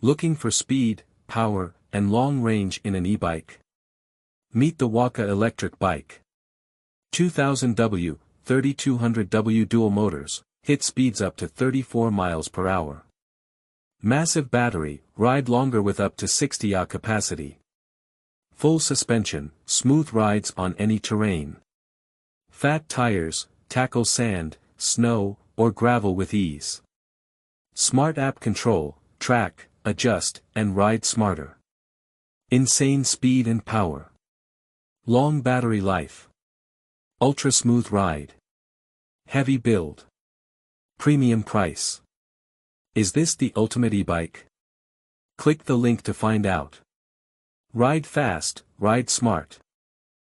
Looking for speed, power, and long range in an e-bike? Meet the Wallke Electric Bike. 2000W, 3200W dual motors, hit speeds up to 34 miles per hour. Massive battery, ride longer with up to 60 yaw capacity. Full suspension, smooth rides on any terrain. Fat tires, tackle sand, snow, or gravel with ease. Smart app control, track, adjust, and ride smarter. Insane speed and power. Long battery life. Ultra smooth ride. Heavy build. Premium price. Is this the ultimate e-bike? Click the link to find out. Ride fast, ride smart.